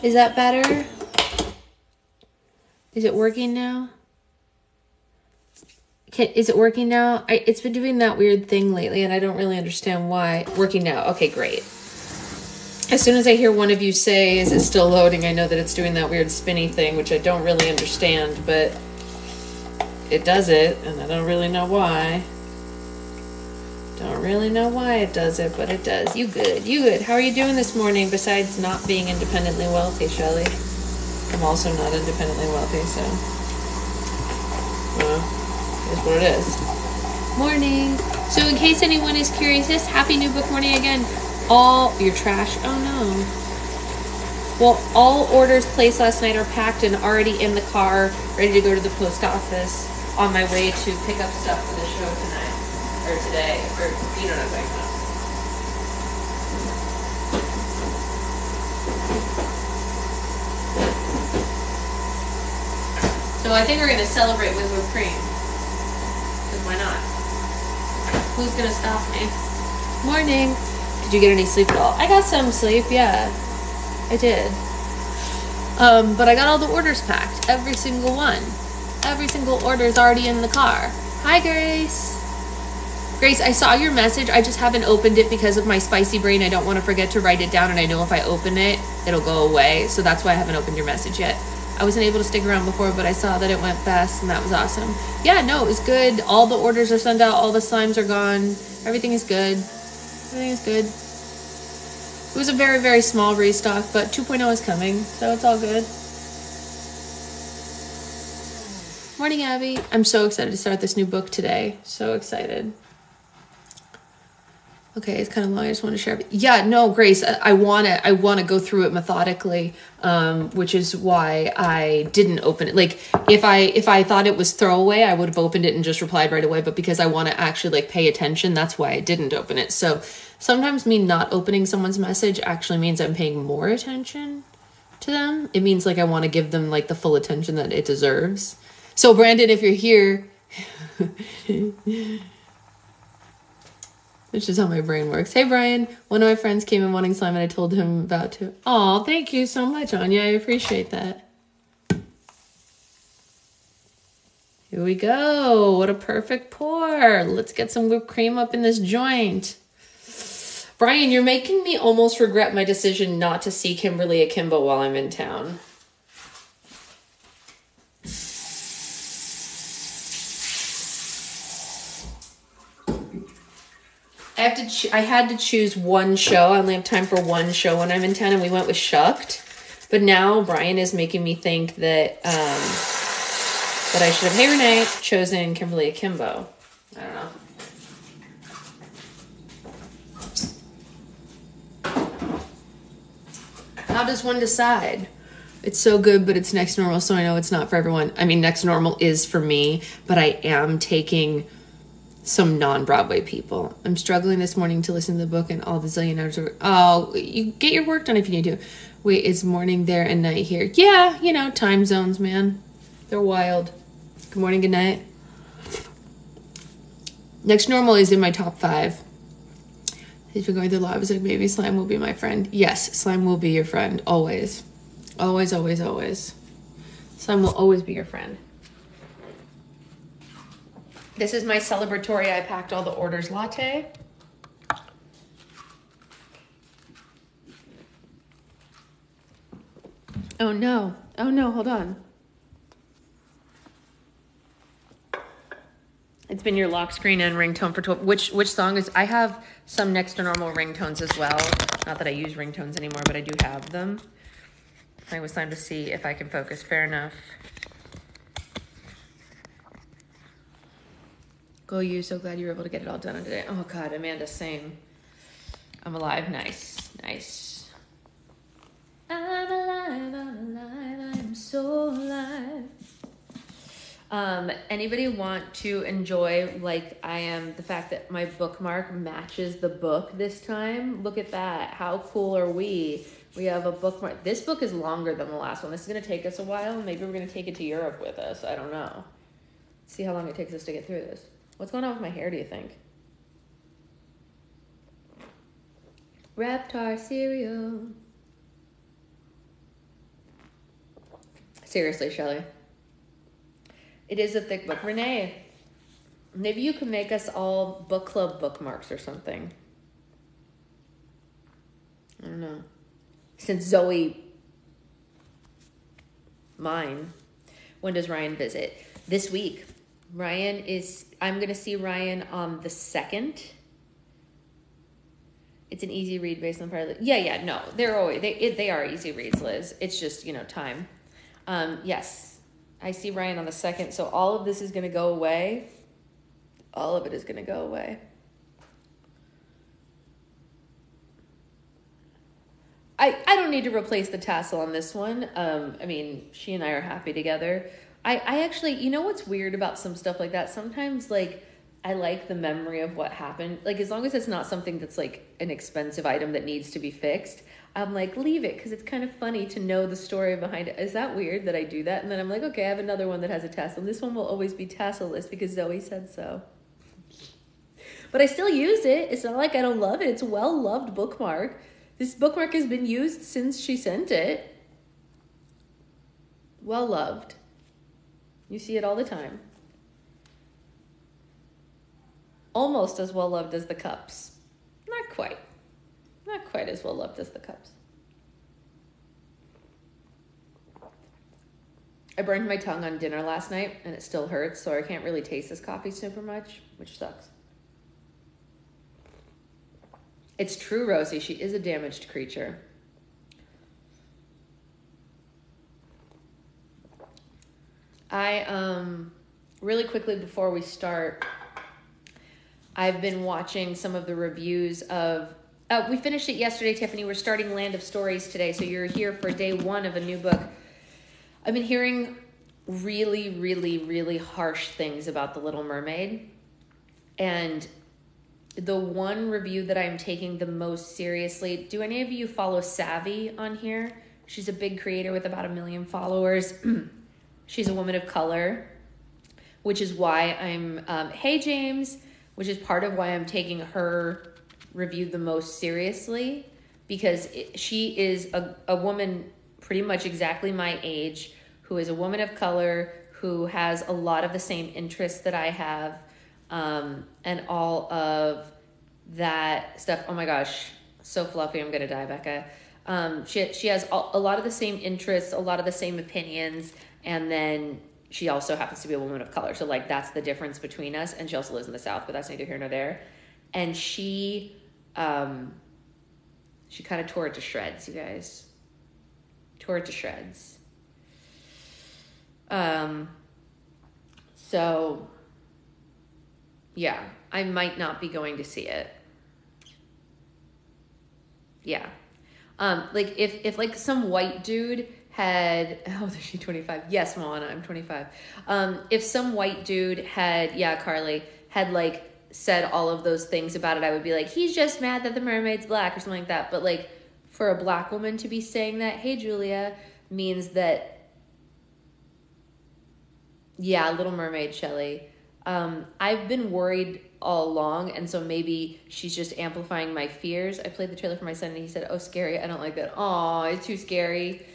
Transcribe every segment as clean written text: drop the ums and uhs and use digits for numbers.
Is that better? Is it working now? Is it working now? It's been doing that weird thing lately, and I don't really understand why. Working now. Okay, great. As soon as I hear one of you say, is it still loading, I know that it's doing that weird spinny thing, which I don't really understand, but it does it, and I don't really know why. Don't really know why it does it, but it does. You good. You good. How are you doing this morning besides not being independently wealthy, Shelly? I'm also not independently wealthy, so... well, here's what it is. Morning. So in case anyone is curious, this happy new book morning again. All your trash. Oh no. Well, all orders placed last night are packed and already in the car, ready to go to the post office on my way to pick up stuff for the show tonight. Or today. Or, you know what I'm talking about. So I think we're going to celebrate with whipped cream. Because why not? Who's going to stop me? Morning. Did you get any sleep at all? I got some sleep, yeah. I did. But I got all the orders packed. Every single one. Every single order is already in the car. Hi, Grace. Grace, I saw your message. I just haven't opened it because of my spicy brain. I don't want to forget to write it down, and I know if I open it, it'll go away. So that's why I haven't opened your message yet. I wasn't able to stick around before, but I saw that it went fast, and that was awesome. Yeah, no, it was good. All the orders are sent out. All the slimes are gone. Everything is good. Everything is good. It was a very, very small restock, but 2.0 is coming, so it's all good. Morning, Abby. I'm so excited to start this new book today. So excited. Okay, it's kind of long. I just want to share. Yeah, no, Grace, I want to go through it methodically, which is why I didn't open it. Like, if I thought it was throwaway, I would have opened it and just replied right away. But because I want to actually like pay attention, that's why I didn't open it. So sometimes me not opening someone's message actually means I'm paying more attention to them. It means like I want to give them like the full attention that it deserves. So Brandon, if you're here. Which is how my brain works. Hey, Brian. One of my friends came in wanting slime and I told him about to. Oh, thank you so much, Anya. I appreciate that. Here we go. What a perfect pour. Let's get some whipped cream up in this joint. Brian, you're making me almost regret my decision not to see Kimberly Akimbo while I'm in town. I had to choose one show. I only have time for one show when I'm in town, and we went with Shucked. But now Brian is making me think that that I should have, hey Renee, chosen Kimberly Akimbo. I don't know. How does one decide? It's so good, but it's next normal, so I know it's not for everyone. I mean, next normal is for me, but I am taking some non-Broadway people. I'm struggling this morning to listen to the book and all the zillion hours of... Oh, you get your work done if you need to. Wait, is morning there and night here? Yeah, you know, time zones, man. They're wild. Good morning, good night. Next normal is in my top 5. He's been going through a lot. I was like, maybe slime will be my friend. Yes, slime will be your friend. Always. Always, always, always. Slime will always be your friend. This is my celebratory I packed all the orders latte. Oh no. Oh no, hold on. It's been your lock screen and ringtone for 12. Which song is... I have some next to normal ringtones as well. Not that I use ringtones anymore, but I do have them. I was time to see if I can focus. Fair enough. Go you. So glad you were able to get it all done today. Oh God, Amanda, same. I'm alive. Nice. Nice. I'm alive. I'm alive. I'm so alive. Anybody want to enjoy, like I am, the fact that my bookmark matches the book this time? Look at that. How cool are we? We have a bookmark. This book is longer than the last one. This is going to take us a while. Maybe we're going to take it to Europe with us. I don't know. See how long it takes us to get through this. What's going on with my hair, do you think? Reptar cereal. Seriously, Shelley. It is a thick book. Renee, maybe you can make us all book club bookmarks or something. I don't know. Since Zoe, mine, when does Ryan visit? This week. I'm going to see Ryan on the 2nd. It's an easy read based on part of the, yeah, no, they are easy reads, Liz. It's just, time. Yes, I see Ryan on the 2nd. So all of this is going to go away. All of it is going to go away. I don't need to replace the tassel on this one. She and I are happy together. I actually, what's weird about some stuff like that? Sometimes, I like the memory of what happened. As long as it's not something that's, an expensive item that needs to be fixed, I'm leave it, because it's kind of funny to know the story behind it. Is that weird that I do that? And then I'm okay, I have another one that has a tassel. This one will always be tassel-less because Zoe said so. But I still use it. It's not like I don't love it. It's a well-loved bookmark. This bookmark has been used since she sent it. Well-loved. You see it all the time. Almost as well-loved as the cups. Not quite. Not quite as well-loved as the cups. I burned my tongue on dinner last night, and it still hurts, so I can't really taste this coffee super much, which sucks. It's true, Rosie. She is a damaged creature. Really quickly before we start, I've been watching some of the reviews of, we finished it yesterday, Tiffany. We're starting Land of Stories today, so you're here for day 1 of a new book. I've been hearing really, really, really harsh things about The Little Mermaid. And the one review that I'm taking the most seriously, do any of you follow Savvy on here? She's a big creator with about 1 million followers. She's a woman of color, which is why I'm, hey James, which is part of why I'm taking her review the most seriously, because she is a woman pretty much exactly my age, who is a woman of color, who has a lot of the same interests that I have, and all of that stuff. Oh my gosh, so fluffy, I'm gonna die, Becca. She has a lot of the same interests, a lot of the same opinions, and then she also happens to be a woman of color. So that's the difference between us. And she also lives in the South, but that's neither here nor there. And she kind of tore it to shreds, you guys. Tore it to shreds. So yeah, I might not be going to see it. Yeah. If some white dude had, oh, is she 25? Yes, Moana, I'm 25. If some white dude had, yeah, Carly, had said all of those things about it, I would be he's just mad that the mermaid's black or something like that. But for a black woman to be saying that, hey, Julia, means that, yeah, Little Mermaid, Shelley. I've been worried all along, and so maybe she's just amplifying my fears. I played the trailer for my son, and he said, oh, scary. I don't like that. Aw, it's too scary.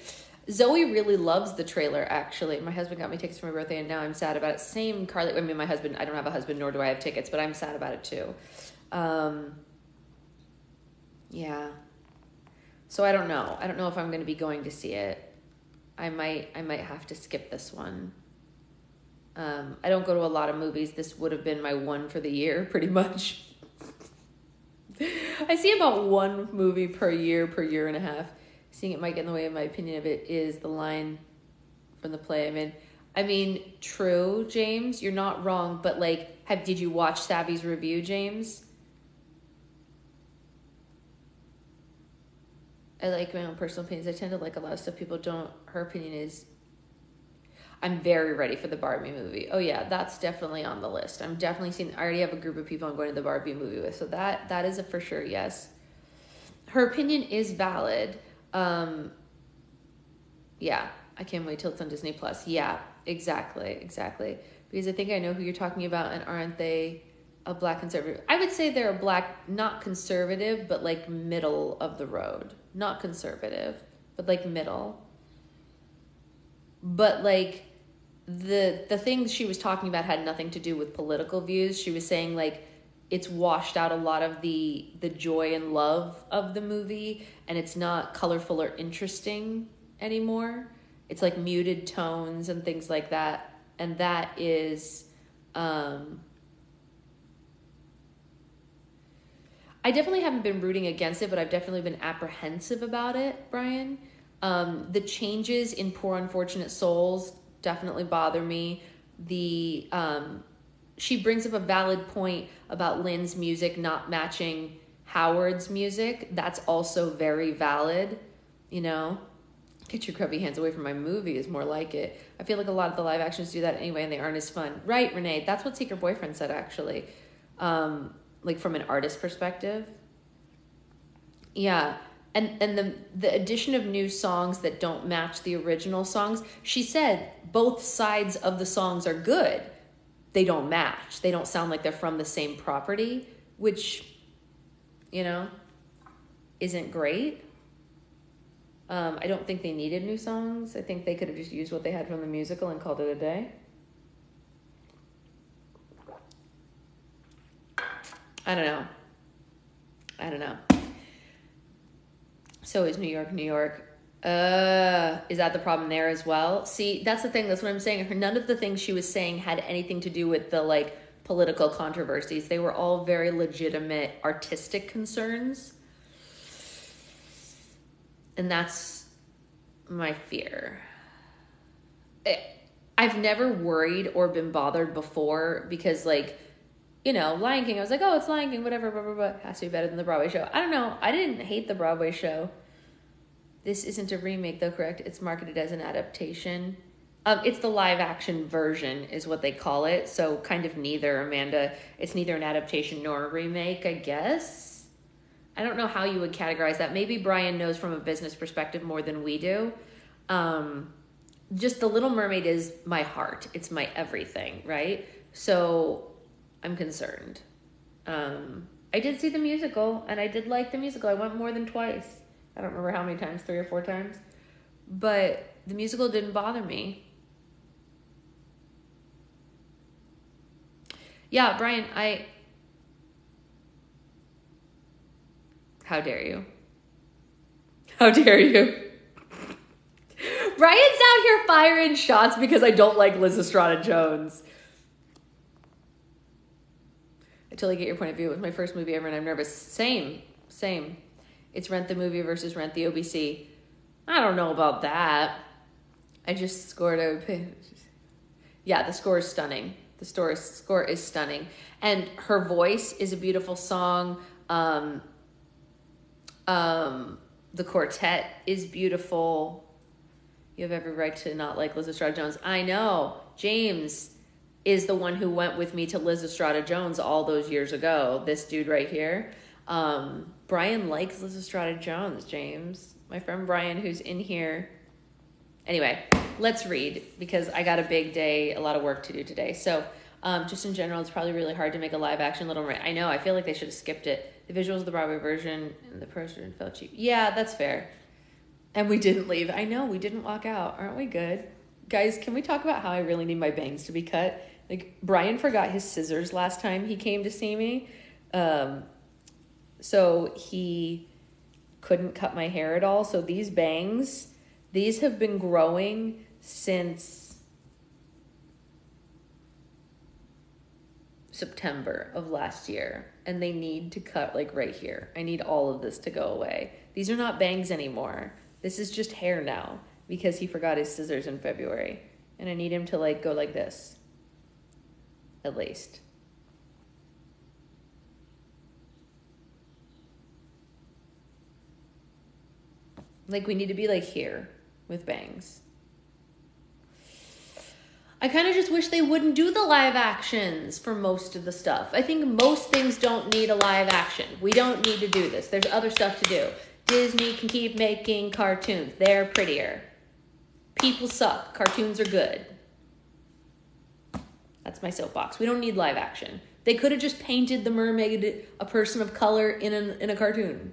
Zoe really loves the trailer, actually. My husband got me tickets for my birthday, and now I'm sad about it. Same, Carly. My husband, I don't have a husband, nor do I have tickets, but I'm sad about it, too. Yeah. So I don't know. I don't know if I'm going to be going to see it. I might have to skip this one. I don't go to a lot of movies. This would have been my one for the year, pretty much. I see about one movie per year and a half. Seeing it might get in the way of my opinion of it is the line from the play. I mean, true, James, you're not wrong, but did you watch Savvy's review, James? I like my own personal opinions. I tend to like a lot of stuff people don't. Her opinion is, I'm very ready for the Barbie movie. Oh yeah, that's definitely on the list. I'm definitely seeing, I already have a group of people I'm going to the Barbie movie with, so that is a for sure yes. Her opinion is valid. Yeah, I can't wait till it's on Disney Plus. Yeah, exactly. Because I think I know who you're talking about, and aren't they a black conservative? I would say they're a black, not conservative, but middle of the road. Not conservative, but middle. but like the things she was talking about had nothing to do with political views. She was saying like it's washed out a lot of the joy and love of the movie, and it's not colorful or interesting anymore. It's like muted tones and things like that, and that is I definitely haven't been rooting against it, but I've definitely been apprehensive about it, Brian. The changes in Poor Unfortunate Souls definitely bother me. She brings up a valid point about Lynn's music not matching Howard's music. That's also very valid, you know? Get your grubby hands away from my movie is more like it. I feel like a lot of the live actions do that anyway, and they aren't as fun. Right, Renee, that's what Secret Boyfriend said, actually. Like from an artist perspective. Yeah. And the addition of new songs that don't match the original songs, she said both sides of the songs are good. They don't match. They don't sound like they're from the same property, which, you know, isn't great. I don't think they needed new songs. I think they could have just used what they had from the musical and called it a day. I don't know. So is New York, New York. Is that the problem there as well? See, that's the thing. That's what I'm saying. None of the things she was saying had anything to do with the like political controversies. They were all very legitimate artistic concerns. And that's my fear. I've never worried or been bothered before because like, you know, Lion King, I was like, oh, it's Lion King, whatever, blah, blah, blah. Has to be better than the Broadway show. I don't know. I didn't hate the Broadway show. This isn't a remake, though, correct? It's marketed as an adaptation. It's the live action version is what they call it. So kind of neither, Amanda. It's neither an adaptation nor a remake, I guess. I don't know how you would categorize that. Maybe Brian knows from a business perspective more than we do. Just The Little Mermaid is my heart. It's my everything, right? So I'm concerned. I did see the musical, and I did like the musical. I went more than twice. I don't remember how many times, 3 or 4 times. But the musical didn't bother me. Yeah, Brian, How dare you? How dare you? Brian's out here firing shots because I don't like Liz Estrada Jones. I totally get your point of view. It was my first movie ever and I'm nervous. Same. It's Rent the Movie versus Rent the OBC. I don't know about that. I just scored Yeah, the score is stunning. The score is stunning. And her voice is a beautiful song. The quartet is beautiful. You have every right to not like Liz Estrada Jones. I know. James is the one who went with me to Liz Estrada Jones all those years ago. This dude right here. Brian likes Liz Estrada Jones, James. My friend Brian, who's in here. Anyway, let's read because I got a big day, a lot of work to do today. So just in general, it's probably really hard to make a live action Little Mermaid. I know, I feel like they should have skipped it. The visuals of the Broadway version and the poster felt cheap. Yeah, that's fair. And we didn't leave. I know, we didn't walk out. Aren't we good? Guys, can we talk about how I really need my bangs to be cut? Like, Brian forgot his scissors last time he came to see me. So he couldn't cut my hair at all. So these bangs, these have been growing since September of last year. And they need to cut like right here. I need all of this to go away. These are not bangs anymore. This is just hair now because he forgot his scissors in February. And I need him to like go like this. At least. Like we need to be like here with bangs. I kind of just wish they wouldn't do the live actions for most of the stuff. I think most things don't need a live action. We don't need to do this. There's other stuff to do. Disney can keep making cartoons. They're prettier. People suck. Cartoons are good. That's my soapbox. We don't need live action. They could have just painted the mermaid a person of color in a cartoon.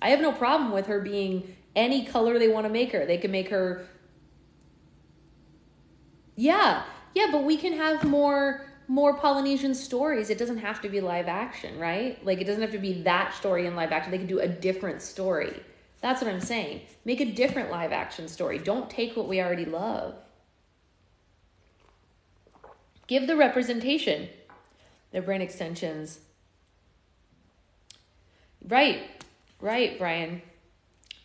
I have no problem with her being any color they want to make her. They can make her Yeah, yeah, but we can have more Polynesian stories. It doesn't have to be live action, right? Like, it doesn't have to be that story in live action. They can do a different story. That's what I'm saying. Make a different live action story. Don't take what we already love. Give the representation. Their brain extensions. Right, Brian.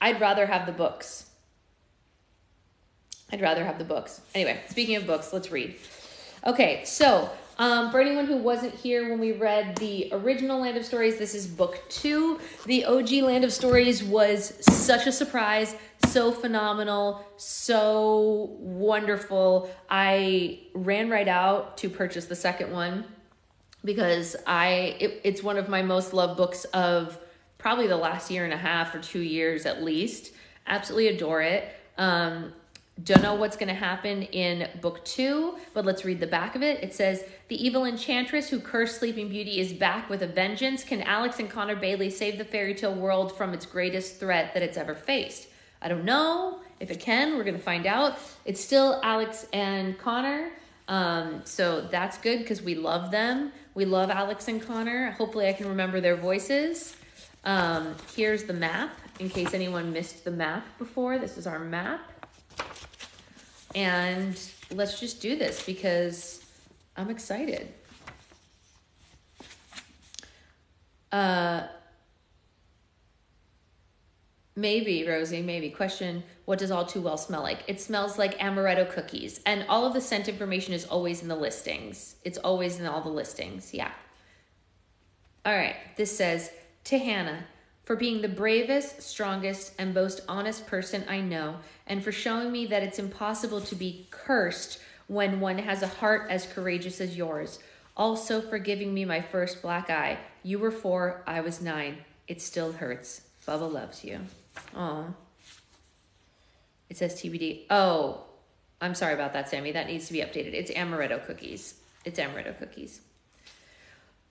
I'd rather have the books. Anyway, speaking of books, let's read. Okay, so for anyone who wasn't here when we read the original Land of Stories, this is book 2. The OG Land of Stories was such a surprise, so phenomenal, so wonderful. I ran right out to purchase the second one because it's one of my most loved books of probably the last year and a half or 2 years at least. Absolutely adore it. Don't know what's going to happen in book 2, but let's read the back of it. It says, the evil enchantress who cursed Sleeping Beauty is back with a vengeance. Can Alex and Connor Bailey save the fairy tale world from its greatest threat that it's ever faced? I don't know if it can. We're going to find out. It's still Alex and Connor. So that's good because we love them. We love Alex and Connor. Hopefully I can remember their voices. Here's the map in case anyone missed the map before. This is our map. And let's just do this because I'm excited. Maybe, Rosie, maybe. Question, what does All Too Well smell like? It smells like amaretto cookies. And all of the scent information is always in the listings. It's always in all the listings, yeah. All right, this says, to Hannah, for being the bravest, strongest, and most honest person I know, and for showing me that it's impossible to be cursed when one has a heart as courageous as yours. Also for giving me my first black eye. You were 4, I was 9. It still hurts. Bubba loves you. Oh. It says TBD. Oh, I'm sorry about that, Sammy. That needs to be updated. It's amaretto cookies. It's amaretto cookies.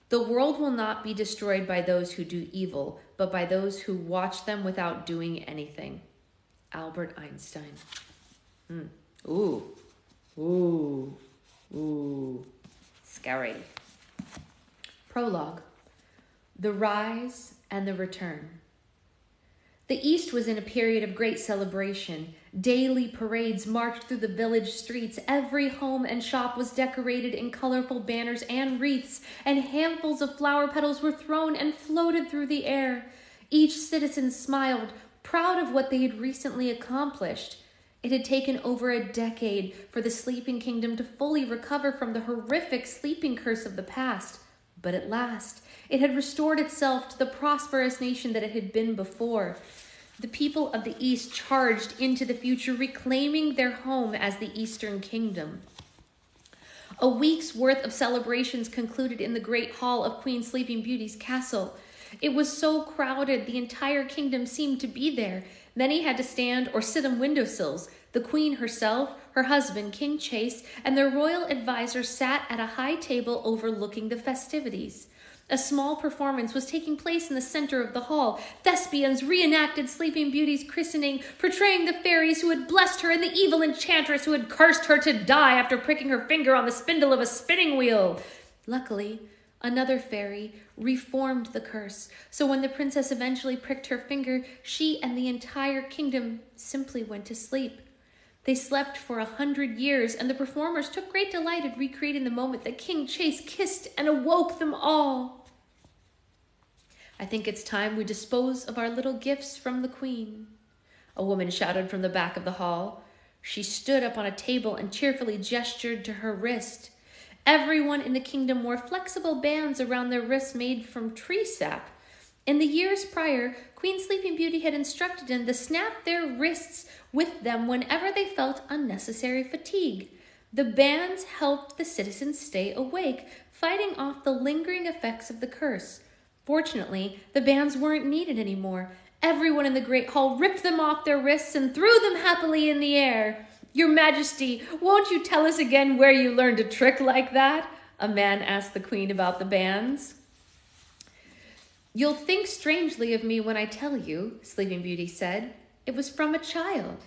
The world will not be destroyed by those who do evil, but by those who watch them without doing anything. Albert Einstein. Ooh. Ooh. Ooh. Scary. Prologue. The Rise and the Return. The East was in a period of great celebration. Daily parades marched through the village streets. Every home and shop was decorated in colorful banners and wreaths, and handfuls of flower petals were thrown and floated through the air. Each citizen smiled, proud of what they had recently accomplished. It had taken over a decade for the Sleeping Kingdom to fully recover from the horrific sleeping curse of the past. But at last, it had restored itself to the prosperous nation that it had been before. The people of the East charged into the future, reclaiming their home as the Eastern Kingdom. A week's worth of celebrations concluded in the great hall of Queen Sleeping Beauty's castle. It was so crowded, the entire kingdom seemed to be there. Many had to stand or sit on windowsills. The queen herself, her husband, King Chase, and their royal advisor sat at a high table overlooking the festivities. A small performance was taking place in the center of the hall. Thespians reenacted Sleeping Beauty's christening, portraying the fairies who had blessed her and the evil enchantress who had cursed her to die after pricking her finger on the spindle of a spinning wheel. Luckily, another fairy reformed the curse, so when the princess eventually pricked her finger, she and the entire kingdom simply went to sleep. They slept for 100 years, and the performers took great delight in recreating the moment that King Chase kissed and awoke them all. I think it's time we dispose of our little gifts from the queen, a woman shouted from the back of the hall. She stood up on a table and cheerfully gestured to her wrist. Everyone in the kingdom wore flexible bands around their wrists made from tree sap. In the years prior, Queen Sleeping Beauty had instructed them to snap their wrists with them whenever they felt unnecessary fatigue. The bands helped the citizens stay awake, fighting off the lingering effects of the curse. Fortunately, the bands weren't needed anymore. Everyone in the great hall ripped them off their wrists and threw them happily in the air. Your Majesty, won't you tell us again where you learned a trick like that? A man asked the queen about the bands. You'll think strangely of me when I tell you, Sleeping Beauty said. It was from a child.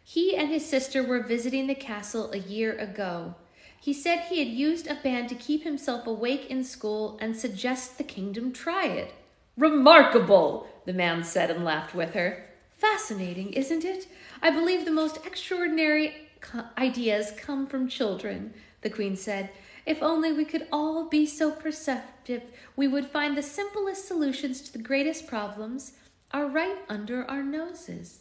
He and his sister were visiting the castle a year ago. He said he had used a band to keep himself awake in school and suggests the kingdom try it. Remarkable, the man said and laughed with her. Fascinating, isn't it? I believe the most extraordinary ideas come from children, the queen said. If only we could all be so perceptive, we would find the simplest solutions to the greatest problems are right under our noses.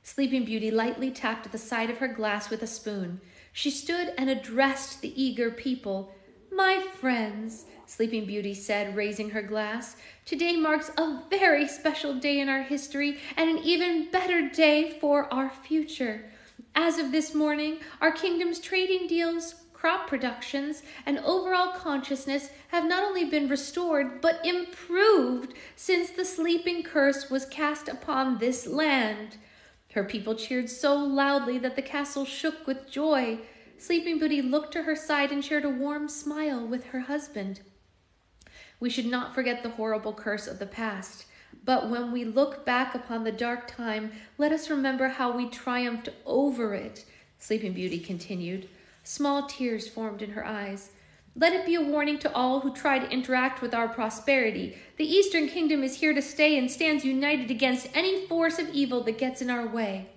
Sleeping Beauty lightly tapped the side of her glass with a spoon. She stood and addressed the eager people. My friends, Sleeping Beauty said, raising her glass, today marks a very special day in our history and an even better day for our future. As of this morning, our kingdom's trading deals, crop productions, and overall consciousness have not only been restored, but improved since the sleeping curse was cast upon this land. Her people cheered so loudly that the castle shook with joy. Sleeping Beauty looked to her side and shared a warm smile with her husband. We should not forget the horrible curse of the past, but when we look back upon the dark time, let us remember how we triumphed over it, Sleeping Beauty continued. Small tears formed in her eyes. Let it be a warning to all who try to interact with our prosperity. The Eastern Kingdom is here to stay and stands united against any force of evil that gets in our way.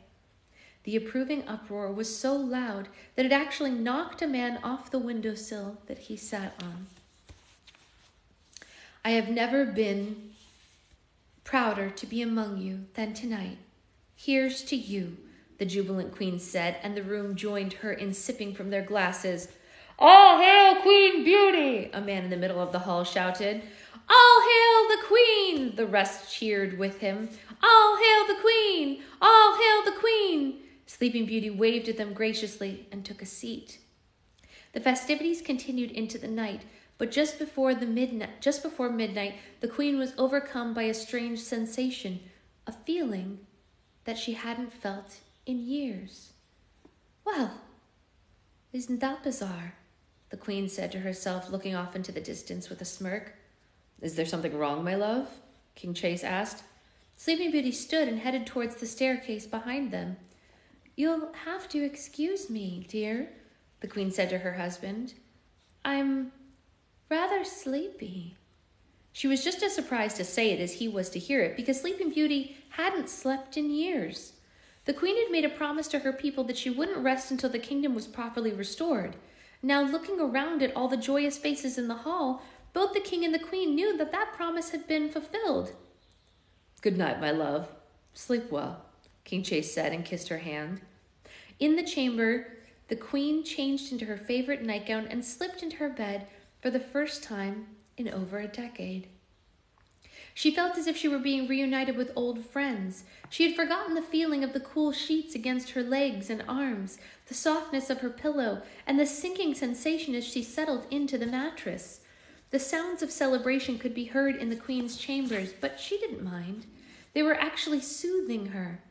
The approving uproar was so loud that it actually knocked a man off the windowsill that he sat on. I have never been prouder to be among you than tonight. Here's to you, the jubilant queen said, and the room joined her in sipping from their glasses. All hail Queen Beauty, a man in the middle of the hall shouted. All hail the queen, the rest cheered with him. All hail the queen, all hail the queen. Sleeping Beauty waved at them graciously and took a seat. The festivities continued into the night, but just before midnight, the queen was overcome by a strange sensation, a feeling that she hadn't felt in years. Well, isn't that bizarre? The queen said to herself, looking off into the distance with a smirk. Is there something wrong, my love? King Chase asked. Sleeping Beauty stood and headed towards the staircase behind them. You'll have to excuse me, dear, the queen said to her husband. I'm rather sleepy. She was just as surprised to say it as he was to hear it, because Sleeping Beauty hadn't slept in years. The queen had made a promise to her people that she wouldn't rest until the kingdom was properly restored. Now, looking around at all the joyous faces in the hall, both the king and the queen knew that that promise had been fulfilled. Good night, my love. Sleep well, King Chase said and kissed her hand. In the chamber, the queen changed into her favorite nightgown and slipped into her bed for the first time in over a decade. She felt as if she were being reunited with old friends. She had forgotten the feeling of the cool sheets against her legs and arms, the softness of her pillow, and the sinking sensation as she settled into the mattress. The sounds of celebration could be heard in the queen's chambers, but she didn't mind. They were actually soothing her.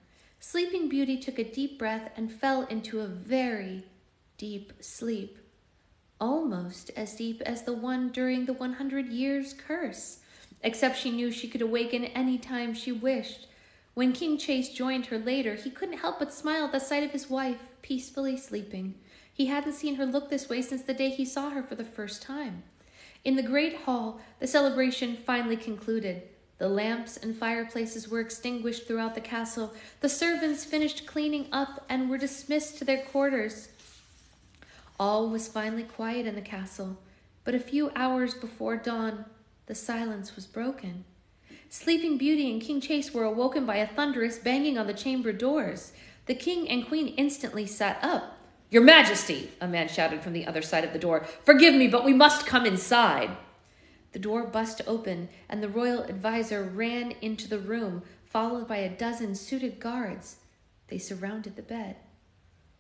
Sleeping Beauty took a deep breath and fell into a very deep sleep, almost as deep as the one during the 100 years curse, except she knew she could awaken any time she wished. When King Chase joined her later, he couldn't help but smile at the sight of his wife peacefully sleeping. He hadn't seen her look this way since the day he saw her for the first time. In the great hall, the celebration finally concluded. The lamps and fireplaces were extinguished throughout the castle. The servants finished cleaning up and were dismissed to their quarters. All was finally quiet in the castle, but a few hours before dawn, the silence was broken. Sleeping Beauty and King Chase were awoken by a thunderous banging on the chamber doors. The king and queen instantly sat up. Your Majesty, a man shouted from the other side of the door. Forgive me, but we must come inside. The door burst open, and the royal advisor ran into the room, followed by a dozen suited guards. They surrounded the bed.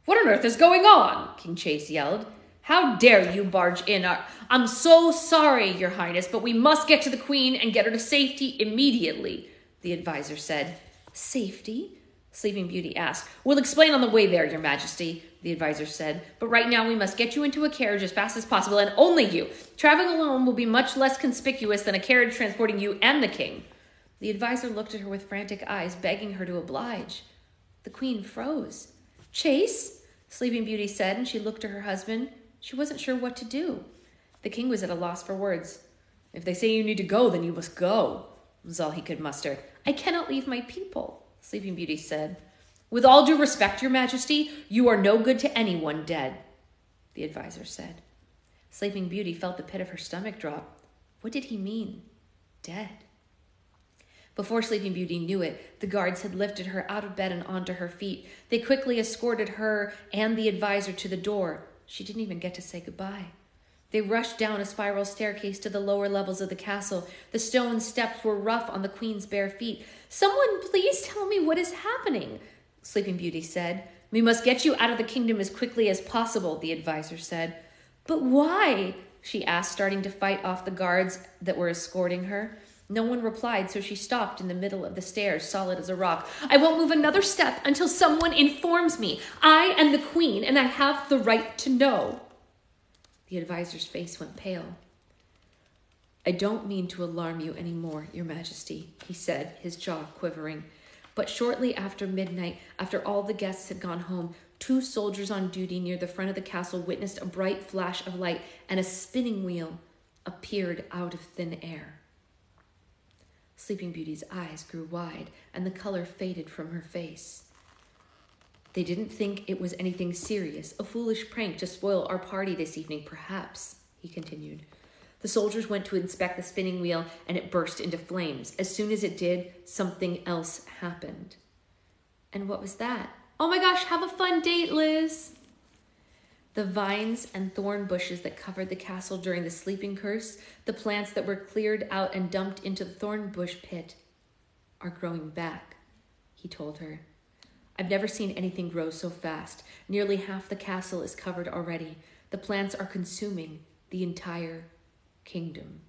What on earth is going on? King Chase yelled. How dare you barge in? I'm so sorry, Your Highness, but we must get to the queen and get her to safety immediately, the advisor said. Safety? Sleeping Beauty asked. We'll explain on the way there, Your Majesty, the advisor said. But right now we must get you into a carriage as fast as possible, and only you. Traveling alone will be much less conspicuous than a carriage transporting you and the king. The advisor looked at her with frantic eyes, begging her to oblige. The queen froze. Chase, Sleeping Beauty said, and she looked to her husband. She wasn't sure what to do. The king was at a loss for words. If they say you need to go, then you must go, was all he could muster. I cannot leave my people, Sleeping Beauty said. With all due respect, your majesty, you are no good to anyone dead, the advisor said. Sleeping Beauty felt the pit of her stomach drop. What did he mean? Dead. Before Sleeping Beauty knew it, the guards had lifted her out of bed and onto her feet. They quickly escorted her and the advisor to the door. She didn't even get to say goodbye. They rushed down a spiral staircase to the lower levels of the castle. The stone steps were rough on the queen's bare feet. Someone please tell me what is happening, Sleeping Beauty said. We must get you out of the kingdom as quickly as possible, the advisor said. But why? She asked, starting to fight off the guards that were escorting her. No one replied, so she stopped in the middle of the stairs, solid as a rock. I won't move another step until someone informs me. I am the queen, and I have the right to know. The advisor's face went pale. I don't mean to alarm you any more, your majesty, he said, his jaw quivering. But shortly after midnight, after all the guests had gone home, 2 soldiers on duty near the front of the castle witnessed a bright flash of light, and a spinning wheel appeared out of thin air. Sleeping Beauty's eyes grew wide, and the color faded from her face. They didn't think it was anything serious, a foolish prank to spoil our party this evening, perhaps, he continued. The soldiers went to inspect the spinning wheel, and it burst into flames. As soon as it did, something else happened. And what was that? Oh my gosh, have a fun date, Liz! The vines and thorn bushes that covered the castle during the sleeping curse, the plants that were cleared out and dumped into the thorn bush pit, are growing back, he told her. I've never seen anything grow so fast. Nearly half the castle is covered already. The plants are consuming the entire kingdom.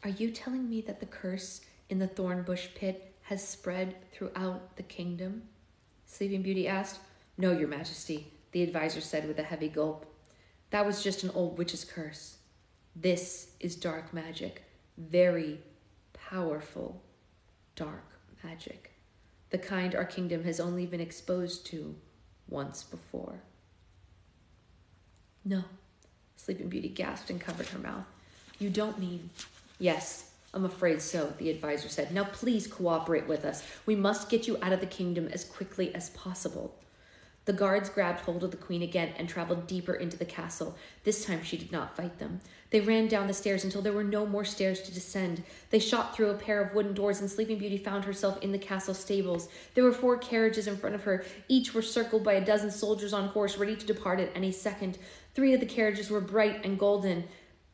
Are you telling me that the curse in the thorn bush pit has spread throughout the kingdom? Sleeping Beauty asked. No, your majesty, the advisor said with a heavy gulp. That was just an old witch's curse. This is dark magic. Very powerful dark magic. The kind our kingdom has only been exposed to once before. No, Sleeping Beauty gasped and covered her mouth. You don't mean... Yes, I'm afraid so, the advisor said. Now please cooperate with us. We must get you out of the kingdom as quickly as possible. The guards grabbed hold of the queen again and traveled deeper into the castle. This time she did not fight them. They ran down the stairs until there were no more stairs to descend. They shot through a pair of wooden doors, and Sleeping Beauty found herself in the castle stables. There were 4 carriages in front of her. Each were circled by a dozen soldiers on horse, ready to depart at any second. 3 of the carriages were bright and golden,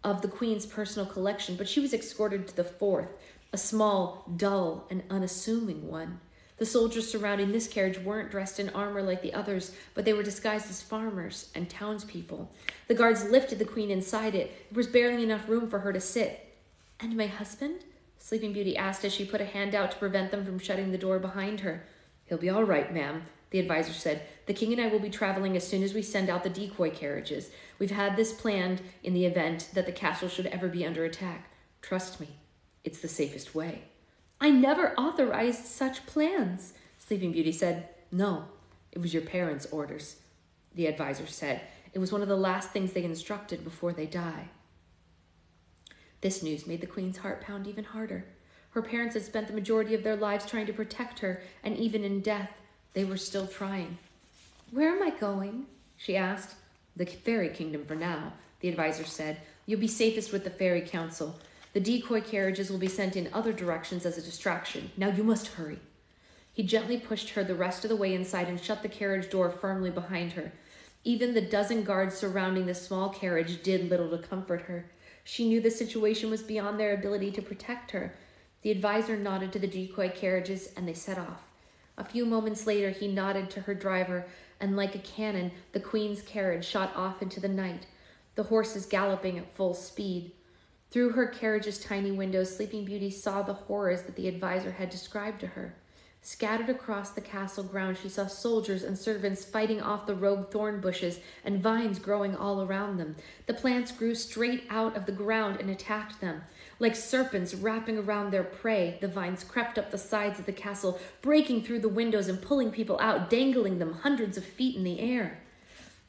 of the queen's personal collection, but she was escorted to the 4th, a small, dull, and unassuming one. The soldiers surrounding this carriage weren't dressed in armor like the others, but they were disguised as farmers and townspeople. The guards lifted the queen inside it. There was barely enough room for her to sit. And my husband? Sleeping Beauty asked as she put a hand out to prevent them from shutting the door behind her. He'll be all right, ma'am, the advisor said. The king and I will be traveling as soon as we send out the decoy carriages. We've had this planned in the event that the castle should ever be under attack. Trust me, it's the safest way. I never authorized such plans, Sleeping Beauty said. No, it was your parents' orders, the advisor said. It was one of the last things they instructed before they die. This news made the queen's heart pound even harder. Her parents had spent the majority of their lives trying to protect her, and even in death, they were still trying. Where am I going? She asked. The fairy kingdom for now, the advisor said. You'll be safest with the fairy council. The decoy carriages will be sent in other directions as a distraction. Now you must hurry. He gently pushed her the rest of the way inside and shut the carriage door firmly behind her. Even the dozen guards surrounding the small carriage did little to comfort her. She knew the situation was beyond their ability to protect her. The advisor nodded to the decoy carriages, and they set off. A few moments later, he nodded to her driver, and like a cannon, the queen's carriage shot off into the night, the horses galloping at full speed. Through her carriage's tiny windows, Sleeping Beauty saw the horrors that the advisor had described to her. Scattered across the castle grounds, she saw soldiers and servants fighting off the rogue thorn bushes and vines growing all around them. The plants grew straight out of the ground and attacked them. Like serpents wrapping around their prey, the vines crept up the sides of the castle, breaking through the windows and pulling people out, dangling them hundreds of feet in the air.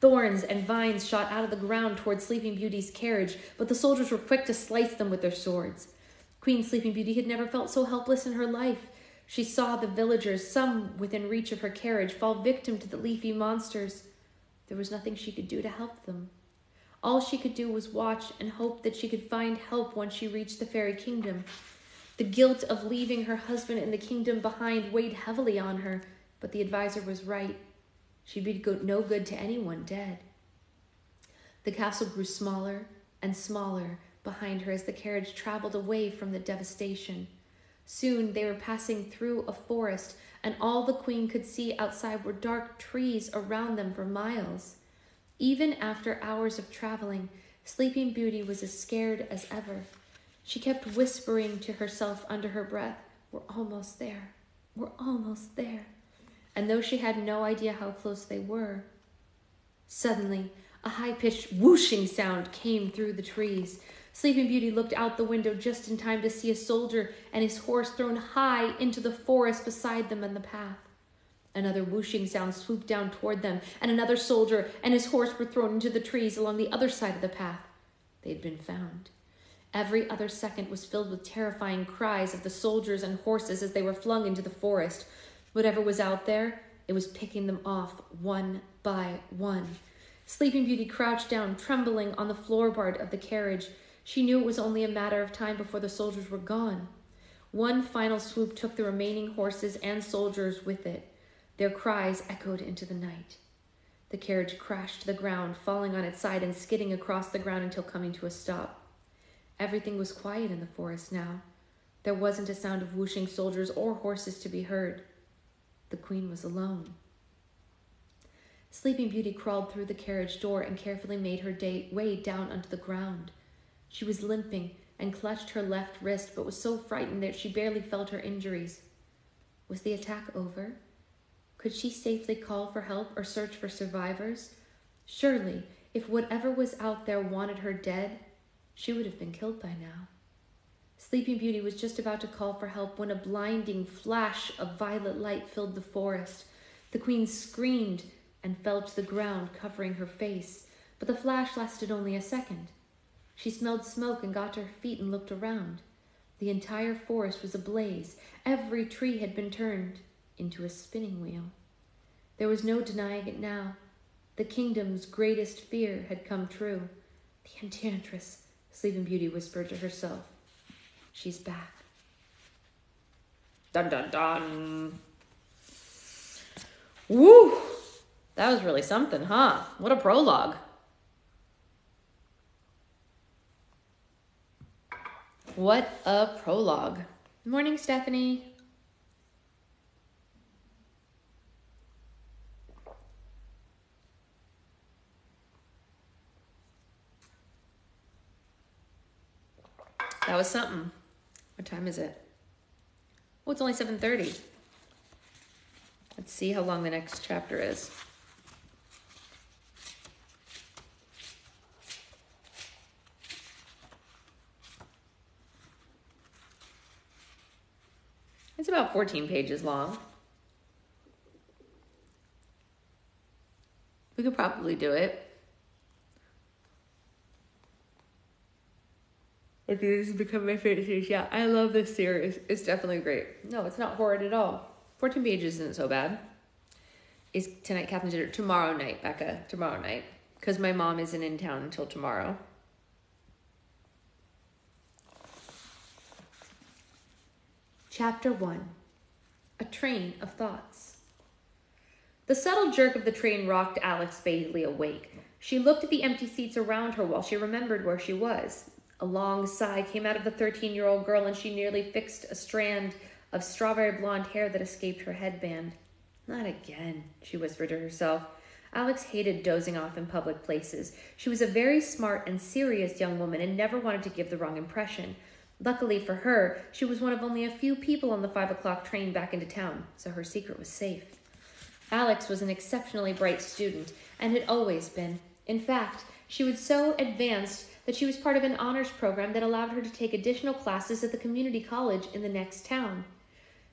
Thorns and vines shot out of the ground toward Sleeping Beauty's carriage, but the soldiers were quick to slice them with their swords. Queen Sleeping Beauty had never felt so helpless in her life. She saw the villagers, some within reach of her carriage, fall victim to the leafy monsters. There was nothing she could do to help them. All she could do was watch and hope that she could find help once she reached the fairy kingdom. The guilt of leaving her husband in the kingdom behind weighed heavily on her, but the advisor was right. She'd be no good to anyone dead. The castle grew smaller and smaller behind her as the carriage traveled away from the devastation. Soon they were passing through a forest, and all the queen could see outside were dark trees around them for miles. Even after hours of traveling, Sleeping Beauty was as scared as ever. She kept whispering to herself under her breath, "We're almost there. We're almost there." And though she had no idea how close they were, suddenly a high-pitched whooshing sound came through the trees. Sleeping Beauty looked out the window just in time to see a soldier and his horse thrown high into the forest beside them in the path. Another whooshing sound swooped down toward them, and another soldier and his horse were thrown into the trees along the other side of the path. They had been found. Every other second was filled with terrifying cries of the soldiers and horses as they were flung into the forest. Whatever was out there, it was picking them off one by one. Sleeping Beauty crouched down, trembling on the floorboard of the carriage. She knew it was only a matter of time before the soldiers were gone. One final swoop took the remaining horses and soldiers with it. Their cries echoed into the night. The carriage crashed to the ground, falling on its side and skidding across the ground until coming to a stop. Everything was quiet in the forest now. There wasn't a sound of whooshing soldiers or horses to be heard. The queen was alone. Sleeping Beauty crawled through the carriage door and carefully made her way down onto the ground. She was limping and clutched her left wrist, but was so frightened that she barely felt her injuries. Was the attack over? Could she safely call for help or search for survivors? Surely, if whatever was out there wanted her dead, she would have been killed by now. Sleeping Beauty was just about to call for help when a blinding flash of violet light filled the forest. The queen screamed and fell to the ground, covering her face, but the flash lasted only a second. She smelled smoke and got to her feet and looked around. The entire forest was ablaze. Every tree had been turned into a spinning wheel. There was no denying it now. The kingdom's greatest fear had come true. The Enchantress, Sleeping Beauty whispered to herself. She's back. Dun dun dun. Woo! That was really something, huh? What a prologue. What a prologue. Morning, Stephanie. That was something. What time is it? Oh, it's only 7:30. Let's see how long the next chapter is. It's about 14 pages long. We could probably do it. I think this has become my favorite series. Yeah, I love this series. It's definitely great. No, it's not horrid at all. 14 pages isn't so bad. Is tonight Catherine's dinner? Tomorrow night, Becca. Tomorrow night. Because my mom isn't in town until tomorrow. Chapter 1. A Train of Thoughts. The subtle jerk of the train rocked Alex Bailey awake. She looked at the empty seats around her while she remembered where she was. A long sigh came out of the 13-year-old girl, and she nearly fixed a strand of strawberry blonde hair that escaped her headband. Not again, she whispered to herself. Alex hated dozing off in public places. She was a very smart and serious young woman and never wanted to give the wrong impression. Luckily for her, she was one of only a few people on the 5 o'clock train back into town, so her secret was safe. Alex was an exceptionally bright student and had always been. In fact, she was so advanced that she was part of an honors program that allowed her to take additional classes at the community college in the next town.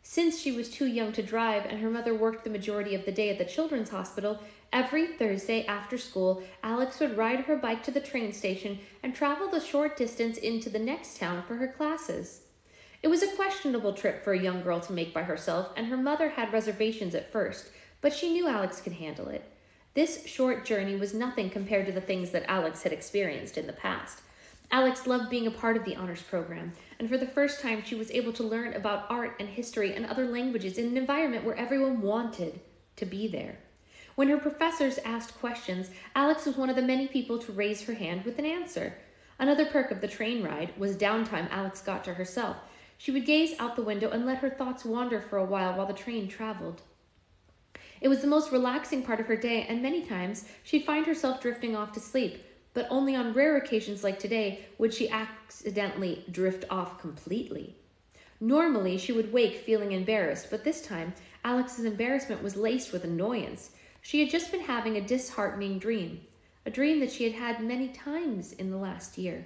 Since she was too young to drive and her mother worked the majority of the day at the children's hospital, every Thursday after school, Alex would ride her bike to the train station and travel the short distance into the next town for her classes. It was a questionable trip for a young girl to make by herself, and her mother had reservations at first, but she knew Alex could handle it. This short journey was nothing compared to the things that Alex had experienced in the past. Alex loved being a part of the honors program, and for the first time she was able to learn about art and history and other languages in an environment where everyone wanted to be there. When her professors asked questions, Alex was one of the many people to raise her hand with an answer. Another perk of the train ride was downtime Alex got to herself. She would gaze out the window and let her thoughts wander for a while the train traveled. It was the most relaxing part of her day, and many times she'd find herself drifting off to sleep, but only on rare occasions like today would she accidentally drift off completely. Normally, she would wake feeling embarrassed, but this time, Alex's embarrassment was laced with annoyance. She had just been having a disheartening dream, a dream that she had had many times in the last year.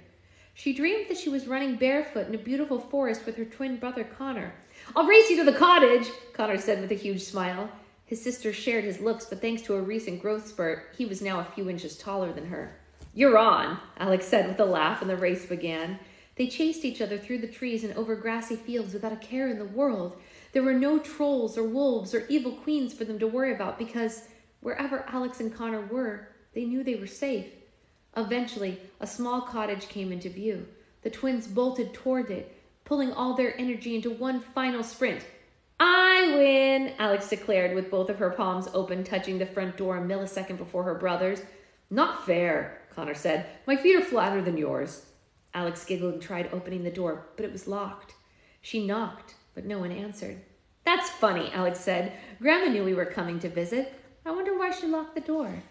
She dreamed that she was running barefoot in a beautiful forest with her twin brother, Connor. "I'll race you to the cottage," Connor said with a huge smile. His sister shared his looks, but thanks to a recent growth spurt, he was now a few inches taller than her. "You're on," Alex said with a laugh, and the race began. They chased each other through the trees and over grassy fields without a care in the world. There were no trolls or wolves or evil queens for them to worry about because wherever Alex and Connor were, they knew they were safe. Eventually, a small cottage came into view. The twins bolted toward it, pulling all their energy into one final sprint. "I win," Alex declared with both of her palms open, touching the front door a millisecond before her brother's. "Not fair," Connor said. "My feet are flatter than yours." Alex giggled and tried opening the door, but it was locked. She knocked, but no one answered. "That's funny," Alex said. "Grandma knew we were coming to visit. I wonder why she locked the door."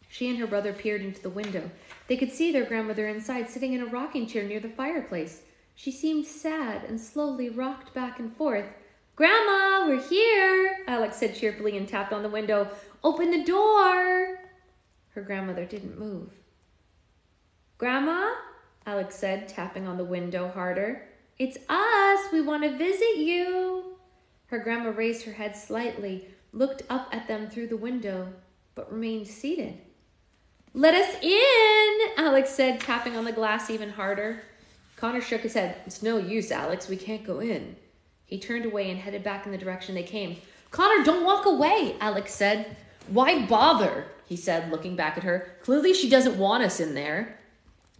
She and her brother peered into the window. They could see their grandmother inside, sitting in a rocking chair near the fireplace. She seemed sad and slowly rocked back and forth. "Grandma, we're here," Alex said cheerfully and tapped on the window. "Open the door." Her grandmother didn't move. "Grandma," Alex said, tapping on the window harder. "It's us. We want to visit you." Her grandma raised her head slightly, looked up at them through the window, but remained seated. "Let us in," Alex said, tapping on the glass even harder. Connor shook his head. "It's no use, Alex. We can't go in." He turned away and headed back in the direction they came. "Connor, don't walk away," Alex said. "Why bother?" he said, looking back at her. "Clearly she doesn't want us in there."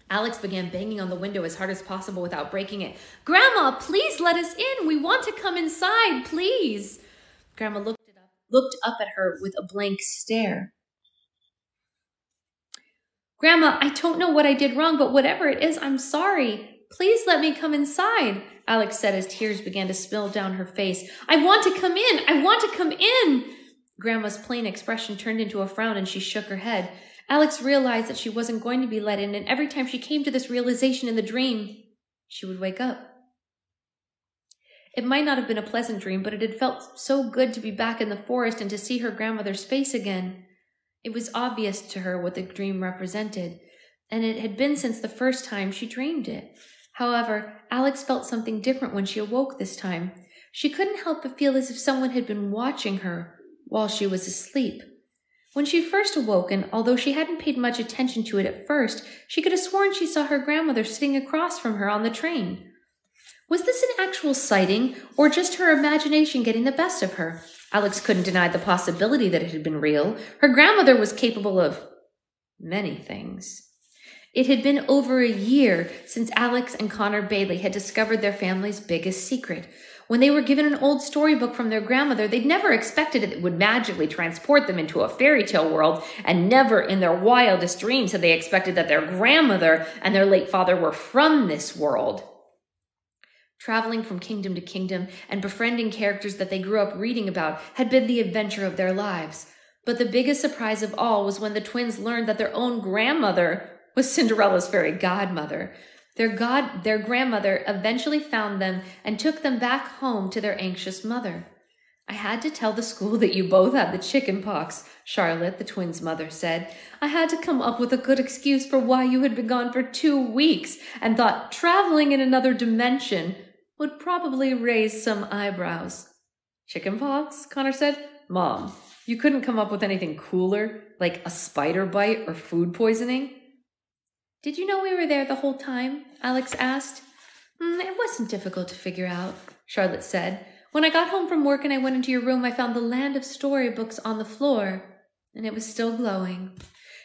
Alex began banging on the window as hard as possible without breaking it. "Grandma, please let us in. We want to come inside, please." Grandma looked up at her with a blank stare. "Grandma, I don't know what I did wrong, but whatever it is, I'm sorry. Please let me come inside," Alex said as tears began to spill down her face. "I want to come in. I want to come in." Grandma's plain expression turned into a frown and she shook her head. Alex realized that she wasn't going to be let in, and every time she came to this realization in the dream, she would wake up. It might not have been a pleasant dream, but it had felt so good to be back in the forest and to see her grandmother's face again. It was obvious to her what the dream represented, and it had been since the first time she dreamed it. However, Alex felt something different when she awoke this time. She couldn't help but feel as if someone had been watching her while she was asleep. When she first awoken, although she hadn't paid much attention to it at first, she could have sworn she saw her grandmother sitting across from her on the train. Was this an actual sighting, or just her imagination getting the best of her? Alex couldn't deny the possibility that it had been real. Her grandmother was capable of many things. It had been over a year since Alex and Connor Bailey had discovered their family's biggest secret. When they were given an old storybook from their grandmother, they'd never expected it would magically transport them into a fairy tale world, and never in their wildest dreams had they expected that their grandmother and their late father were from this world. Traveling from kingdom to kingdom and befriending characters that they grew up reading about had been the adventure of their lives. But the biggest surprise of all was when the twins learned that their own grandmother was Cinderella's fairy godmother. Their grandmother eventually found them and took them back home to their anxious mother. I had to tell the school that you both had the chicken pox, Charlotte, the twins' mother said. I had to come up with a good excuse for why you had been gone for 2 weeks and thought traveling in another dimension would probably raise some eyebrows. Chicken pox? Connor said. Mom, you couldn't come up with anything cooler, like a spider bite or food poisoning? Did you know we were there the whole time? Alex asked. It wasn't difficult to figure out, Charlotte said. When I got home from work and I went into your room, I found the land of storybooks on the floor, and it was still glowing.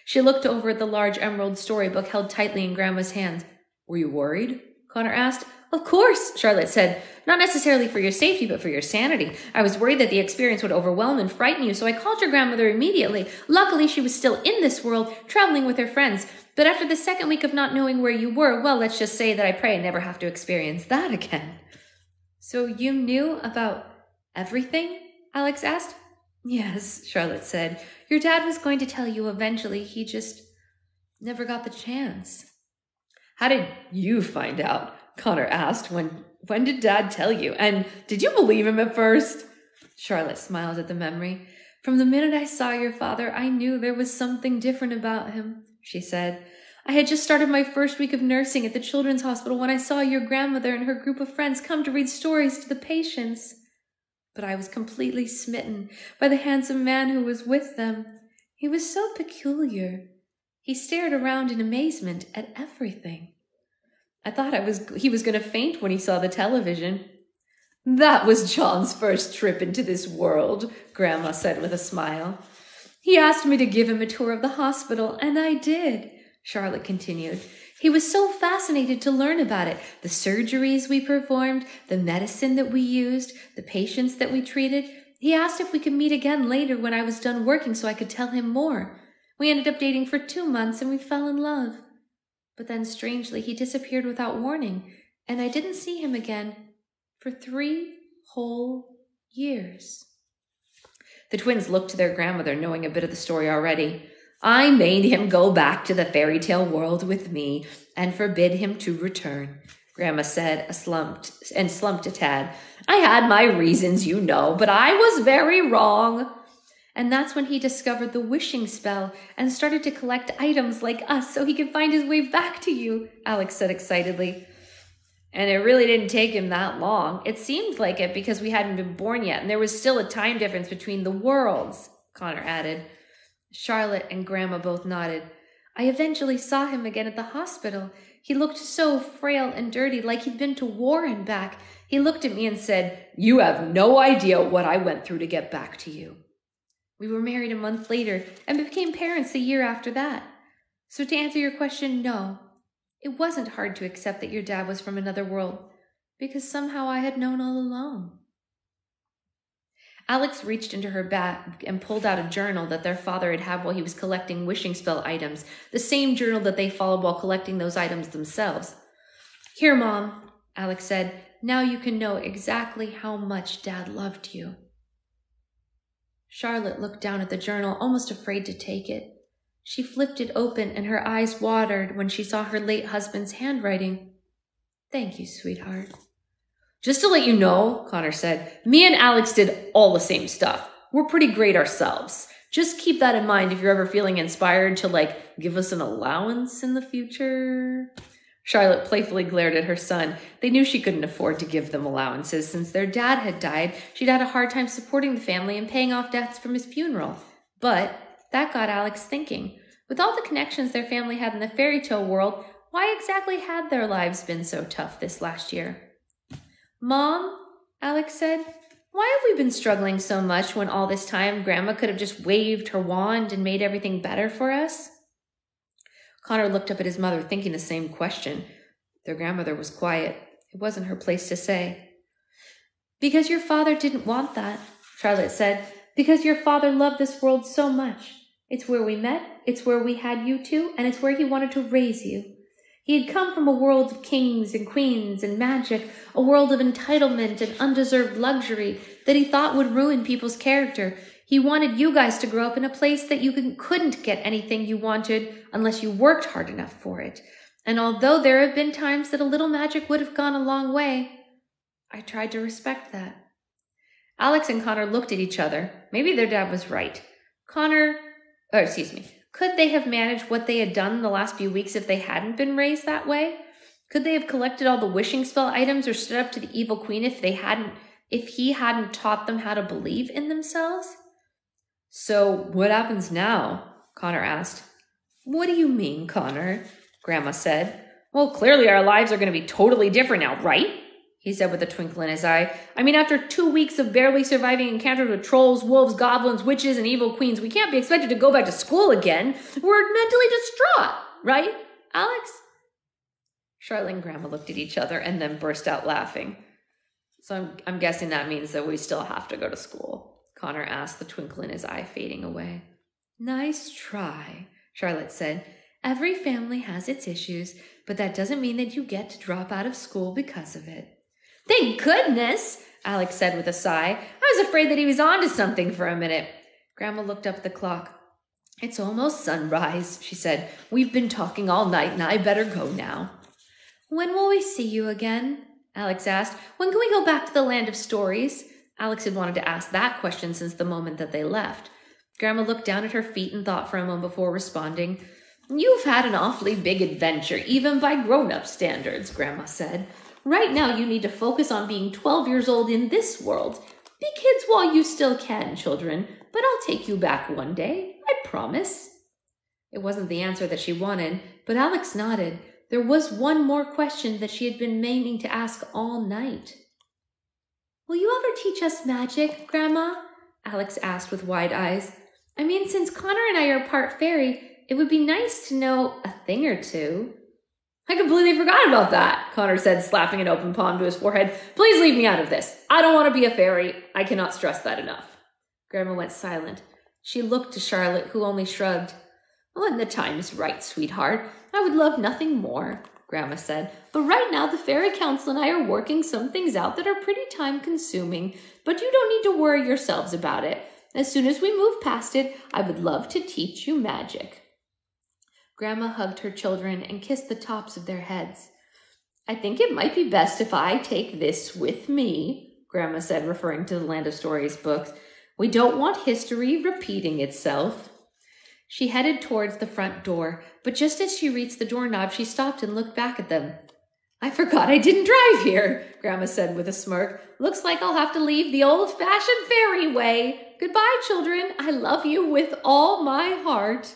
She looked over at the large emerald storybook held tightly in Grandma's hands. Were you worried? Connor asked. Of course, Charlotte said. Not necessarily for your safety, but for your sanity. I was worried that the experience would overwhelm and frighten you, so I called your grandmother immediately. Luckily, she was still in this world, traveling with her friends. But after the second week of not knowing where you were, well, let's just say that I pray I never have to experience that again. So you knew about everything? Alex asked. Yes, Charlotte said. Your dad was going to tell you eventually. He just never got the chance. How did you find out? Connor asked. When did Dad tell you? And did you believe him at first? Charlotte smiled at the memory. From the minute I saw your father, I knew there was something different about him, she said. I had just started my first week of nursing at the children's hospital when I saw your grandmother and her group of friends come to read stories to the patients. But I was completely smitten by the handsome man who was with them. He was so peculiar. He stared around in amazement at everything. I thought he was going to faint when he saw the television. That was John's first trip into this world, Grandma said with a smile. He asked me to give him a tour of the hospital, and I did, Charlotte continued. He was so fascinated to learn about it, the surgeries we performed, the medicine that we used, the patients that we treated. He asked if we could meet again later when I was done working so I could tell him more. We ended up dating for 2 months and we fell in love. But then, strangely, he disappeared without warning, and I didn't see him again for 3 whole years. The twins looked to their grandmother, knowing a bit of the story already. I made him go back to the fairy tale world with me and forbid him to return, Grandma said, slumped a tad. I had my reasons, you know, but I was very wrong. And that's when he discovered the wishing spell and started to collect items like us so he could find his way back to you, Alex said excitedly. And it really didn't take him that long. It seemed like it because we hadn't been born yet, and there was still a time difference between the worlds, Connor added. Charlotte and Grandma both nodded. I eventually saw him again at the hospital. He looked so frail and dirty, like he'd been to war and back. He looked at me and said, You have no idea what I went through to get back to you. We were married a month later and became parents the year after that. So to answer your question, no. It wasn't hard to accept that your dad was from another world, because somehow I had known all along. Alex reached into her bag and pulled out a journal that their father had while he was collecting wishing spell items, the same journal that they followed while collecting those items themselves. Here, Mom, Alex said. Now you can know exactly how much Dad loved you. Charlotte looked down at the journal, almost afraid to take it. She flipped it open and her eyes watered when she saw her late husband's handwriting. Thank you, sweetheart. Just to let you know, Connor said, me and Alex did all the same stuff. We're pretty great ourselves. Just keep that in mind if you're ever feeling inspired to, give us an allowance in the future. Charlotte playfully glared at her son. They knew she couldn't afford to give them allowances. Since their dad had died, she'd had a hard time supporting the family and paying off debts from his funeral. But that got Alex thinking. With all the connections their family had in the fairy tale world, why exactly had their lives been so tough this last year? Mom, Alex said, why have we been struggling so much when all this time Grandma could have just waved her wand and made everything better for us? Connor looked up at his mother, thinking the same question. Their grandmother was quiet. It wasn't her place to say. Because your father didn't want that, Charlotte said. Because your father loved this world so much. It's where we met, it's where we had you two, and it's where he wanted to raise you. He had come from a world of kings and queens and magic, a world of entitlement and undeserved luxury that he thought would ruin people's character. He wanted you guys to grow up in a place that you couldn't get anything you wanted unless you worked hard enough for it. And although there have been times that a little magic would have gone a long way, I tried to respect that. Alex and Connor looked at each other. Maybe their dad was right. Could they have managed what they had done in the last few weeks if they hadn't been raised that way? Could they have collected all the wishing spell items or stood up to the evil queen if he hadn't taught them how to believe in themselves? So what happens now? Connor asked. What do you mean, Connor? Grandma said. Well, clearly our lives are going to be totally different now, right? He said with a twinkle in his eye. I mean, after 2 weeks of barely surviving encounters with trolls, wolves, goblins, witches, and evil queens, we can't be expected to go back to school again. We're mentally distraught, right, Alex? Charlotte and Grandma looked at each other and then burst out laughing. So I'm guessing that means that we still have to go to school, Connor asked, the twinkle in his eye fading away. Nice try, Charlotte said. Every family has its issues, but that doesn't mean that you get to drop out of school because of it. Thank goodness, Alex said with a sigh. I was afraid that he was on to something for a minute. Grandma looked up at the clock. It's almost sunrise, she said. We've been talking all night and I better go now. When will we see you again? Alex asked. When can we go back to the land of stories? Alex had wanted to ask that question since the moment that they left. Grandma looked down at her feet and thought for a moment before responding. You've had an awfully big adventure, even by grown-up standards, Grandma said. Right now you need to focus on being 12 years old in this world. Be kids while you still can, children, but I'll take you back one day, I promise. It wasn't the answer that she wanted, but Alex nodded. There was one more question that she had been meaning to ask all night. Will you ever teach us magic, Grandma? Alex asked with wide eyes. I mean, since Connor and I are part fairy, it would be nice to know a thing or two. I completely forgot about that, Connor said, slapping an open palm to his forehead. Please leave me out of this. I don't want to be a fairy. I cannot stress that enough. Grandma went silent. She looked to Charlotte, who only shrugged. When the time is right, sweetheart, I would love nothing more, Grandma said. But right now, the Fairy Council and I are working some things out that are pretty time-consuming. But you don't need to worry yourselves about it. As soon as we move past it, I would love to teach you magic. Grandma hugged her children and kissed the tops of their heads. I think it might be best if I take this with me, Grandma said, referring to the Land of Stories books. We don't want history repeating itself. She headed towards the front door, but just as she reached the doorknob, she stopped and looked back at them. I forgot I didn't drive here, Grandma said with a smirk. Looks like I'll have to leave the old-fashioned fairy way. Goodbye, children. I love you with all my heart.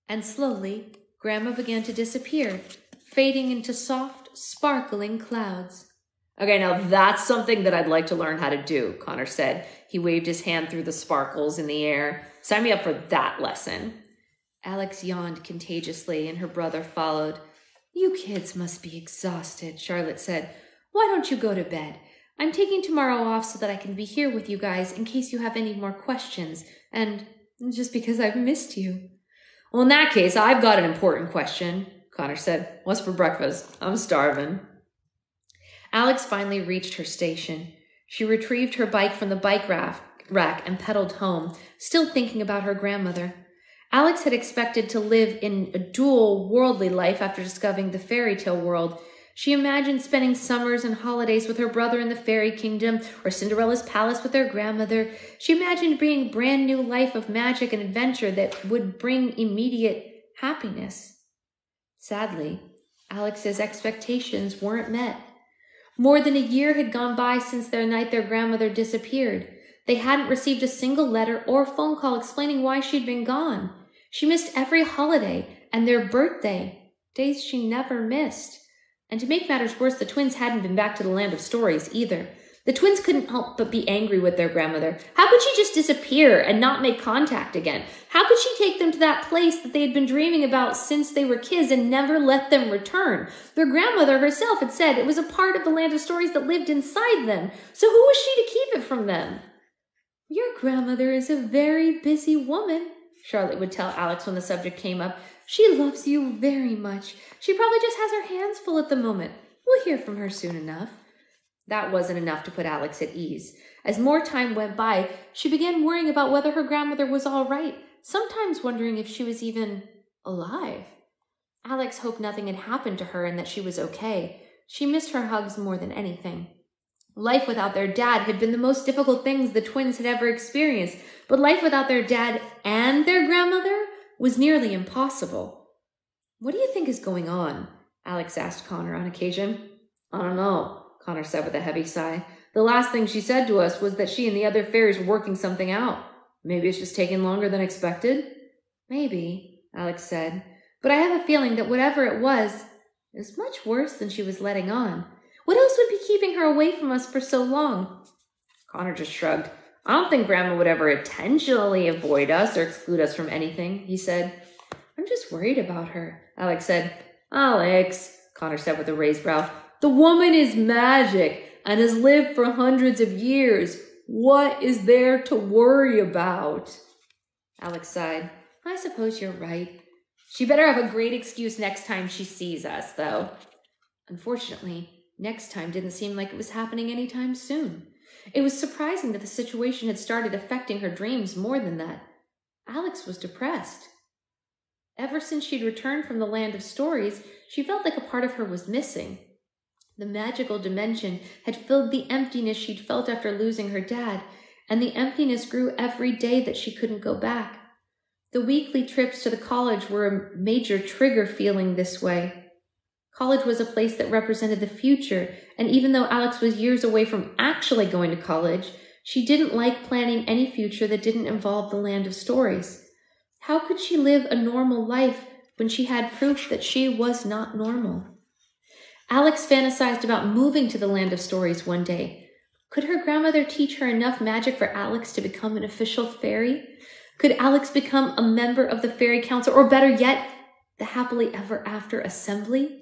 And slowly, Grandma began to disappear, fading into soft, sparkling clouds. Okay, now that's something that I'd like to learn how to do, Connor said. He waved his hand through the sparkles in the air. Sign me up for that lesson. Alex yawned contagiously, and her brother followed. You kids must be exhausted, Charlotte said. Why don't you go to bed? I'm taking tomorrow off so that I can be here with you guys in case you have any more questions, and just because I've missed you. Well, in that case, I've got an important question, Connor said. What's for breakfast? I'm starving. Alex finally reached her station. She retrieved her bike from the bike rack and pedaled home, still thinking about her grandmother. Alex had expected to live in a dual worldly life after discovering the fairy tale world. She imagined spending summers and holidays with her brother in the fairy kingdom or Cinderella's palace with her grandmother. She imagined bringing a brand new life of magic and adventure that would bring immediate happiness. Sadly, Alex's expectations weren't met. More than a year had gone by since their night their grandmother disappeared. They hadn't received a single letter or phone call explaining why she'd been gone. She missed every holiday and their birthday, days she never missed. And to make matters worse, the twins hadn't been back to the Land of Stories either. The twins couldn't help but be angry with their grandmother. How could she just disappear and not make contact again? How could she take them to that place that they had been dreaming about since they were kids and never let them return? Their grandmother herself had said it was a part of the Land of Stories that lived inside them. So who was she to keep it from them? Your grandmother is a very busy woman, Charlotte would tell Alex when the subject came up. She loves you very much. She probably just has her hands full at the moment. We'll hear from her soon enough. That wasn't enough to put Alex at ease. As more time went by, she began worrying about whether her grandmother was all right, sometimes wondering if she was even alive. Alex hoped nothing had happened to her and that she was okay. She missed her hugs more than anything. Life without their dad had been the most difficult things the twins had ever experienced, but life without their dad and their grandmother was nearly impossible. "What do you think is going on?" Alex asked Connor on occasion. "I don't know," Connor said with a heavy sigh. "The last thing she said to us was that she and the other fairies were working something out. Maybe it's just taking longer than expected?" "Maybe," Alex said. "But I have a feeling that whatever it was much worse than she was letting on. What else would be keeping her away from us for so long?" Connor just shrugged. "I don't think Grandma would ever intentionally avoid us or exclude us from anything," he said. "I'm just worried about her," Alex said. "Alex," Connor said with a raised brow, "the woman is magic and has lived for hundreds of years. What is there to worry about?" Alex sighed. "I suppose you're right. She better have a great excuse next time she sees us, though." Unfortunately, next time didn't seem like it was happening anytime soon. It was surprising that the situation had started affecting her dreams more than that. Alex was depressed. Ever since she'd returned from the land of stories, she felt like a part of her was missing. The magical dimension had filled the emptiness she'd felt after losing her dad, and the emptiness grew every day that she couldn't go back. The weekly trips to the college were a major trigger feeling this way. College was a place that represented the future, and even though Alex was years away from actually going to college, she didn't like planning any future that didn't involve the land of stories. How could she live a normal life when she had proof that she was not normal? Alex fantasized about moving to the land of stories one day. Could her grandmother teach her enough magic for Alex to become an official fairy? Could Alex become a member of the fairy council, or better yet, the happily ever after assembly?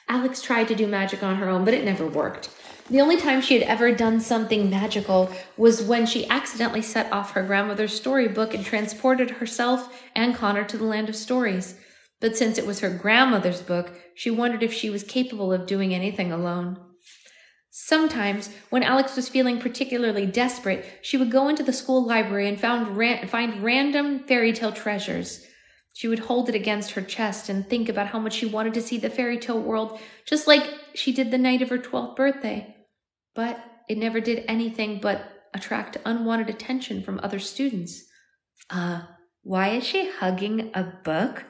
Alex tried to do magic on her own, but it never worked. The only time she had ever done something magical was when she accidentally set off her grandmother's storybook and transported herself and Connor to the land of stories. But since it was her grandmother's book, she wondered if she was capable of doing anything alone. Sometimes, when Alex was feeling particularly desperate, she would go into the school library and find random fairy tale treasures. She would hold it against her chest and think about how much she wanted to see the fairy tale world, just like she did the night of her 12th birthday. But it never did anything but attract unwanted attention from other students. Why is she hugging a book?"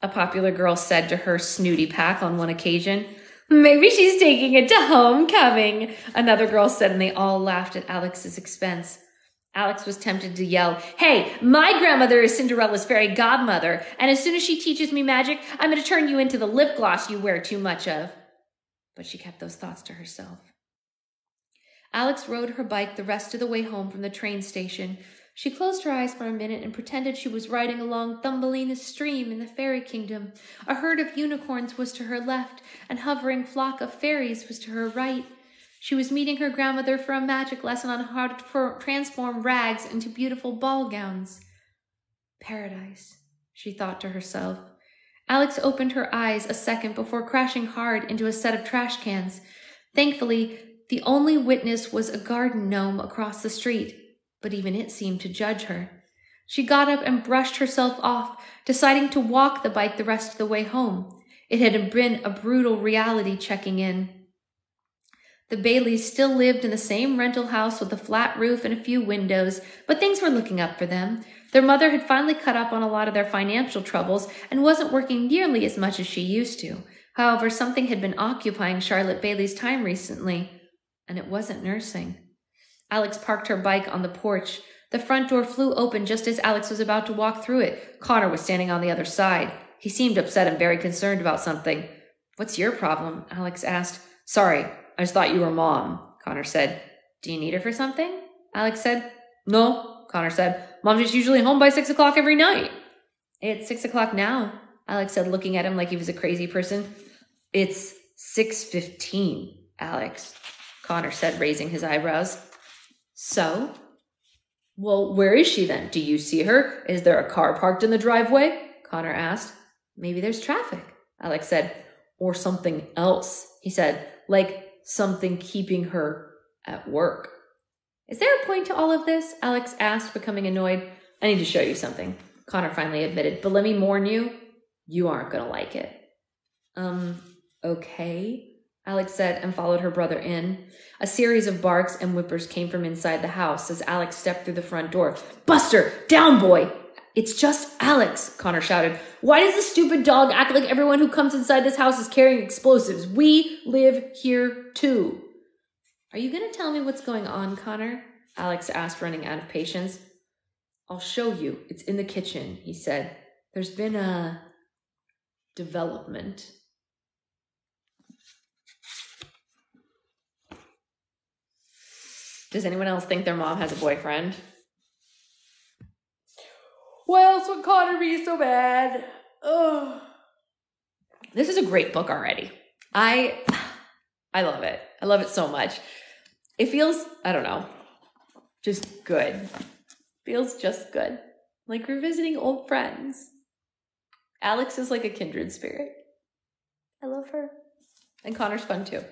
a popular girl said to her snooty pack on one occasion. "Maybe she's taking it to homecoming," another girl said, and they all laughed at Alex's expense. Alex was tempted to yell, "Hey, my grandmother is Cinderella's fairy godmother, and as soon as she teaches me magic, I'm going to turn you into the lip gloss you wear too much of." But she kept those thoughts to herself. Alex rode her bike the rest of the way home from the train station. She closed her eyes for a minute and pretended she was riding along Thumbelina's stream in the fairy kingdom. A herd of unicorns was to her left, and hovering flock of fairies was to her right. She was meeting her grandmother for a magic lesson on how to transform rags into beautiful ball gowns. Paradise, she thought to herself. Alex opened her eyes a second before crashing hard into a set of trash cans. Thankfully, the only witness was a garden gnome across the street, but even it seemed to judge her. She got up and brushed herself off, deciding to walk the bike the rest of the way home. It had been a brutal reality checking in. The Baileys still lived in the same rental house with a flat roof and a few windows, but things were looking up for them. Their mother had finally cut up on a lot of their financial troubles and wasn't working nearly as much as she used to. However, something had been occupying Charlotte Bailey's time recently, and it wasn't nursing. Alex parked her bike on the porch. The front door flew open just as Alex was about to walk through it. Connor was standing on the other side. He seemed upset and very concerned about something. "What's your problem?" Alex asked. "Sorry, I just thought you were Mom," Connor said. "Do you need her for something?" Alex said. "No," Connor said. "Mom's just usually home by 6 o'clock every night." "It's 6 o'clock now," Alex said, looking at him like he was a crazy person. "It's 6:15, Alex," Connor said, raising his eyebrows. "So? Well, where is she then? Do you see her? Is there a car parked in the driveway?" Connor asked. "Maybe there's traffic," Alex said. "Or something else," he said, "like something keeping her at work." "Is there a point to all of this?" Alex asked, becoming annoyed. "I need to show you something," Connor finally admitted. "But let me warn you, you aren't going to like it." Okay," Alex said, and followed her brother in. A series of barks and whimpers came from inside the house as Alex stepped through the front door. Buster, down, boy! It's just Alex, Connor shouted. Why does the stupid dog act like everyone who comes inside this house is carrying explosives? We live here too. Are you going to tell me what's going on, Connor? Alex asked, running out of patience. I'll show you. It's in the kitchen, he said. There's been a development. Does anyone else think their mom has a boyfriend? Why else would Connor be so bad? Ugh. This is a great book already. I love it. I love it so much. It feels, I don't know, just good. Feels just good. Like revisiting old friends. Alex is like a kindred spirit. I love her. And Connor's fun too.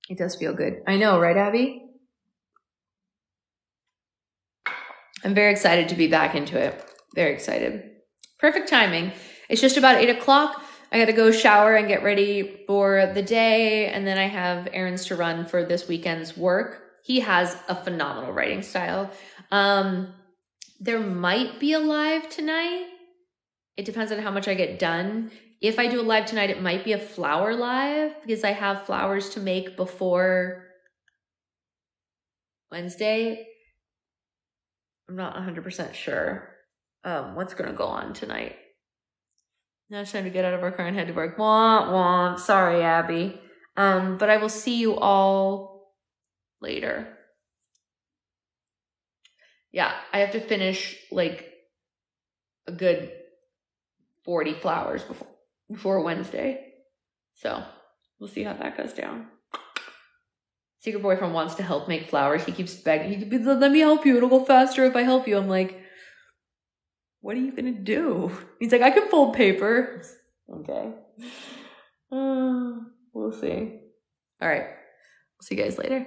It does feel good. I know, right, Abby? I'm very excited to be back into it. Very excited. Perfect timing. It's just about 8 o'clock. I got to go shower and get ready for the day. And then I have errands to run for this weekend's work. He has a phenomenal writing style. There might be a live tonight. It depends on how much I get done. If I do a live tonight, it might be a flower live because I have flowers to make before Wednesday. I'm not 100% sure what's going to go on tonight. Now it's time to get out of our car and head to work. Womp womp. Sorry, Abby. But I will see you all later. Yeah, I have to finish like a good 40 flowers before Wednesday. So we'll see how that goes down. Secret boyfriend wants to help make flowers. He keeps begging. He could be, let me help you. It'll go faster if I help you. I'm like, what are you going to do? He's like, I can fold paper. Okay. We'll see. All right. See you guys later.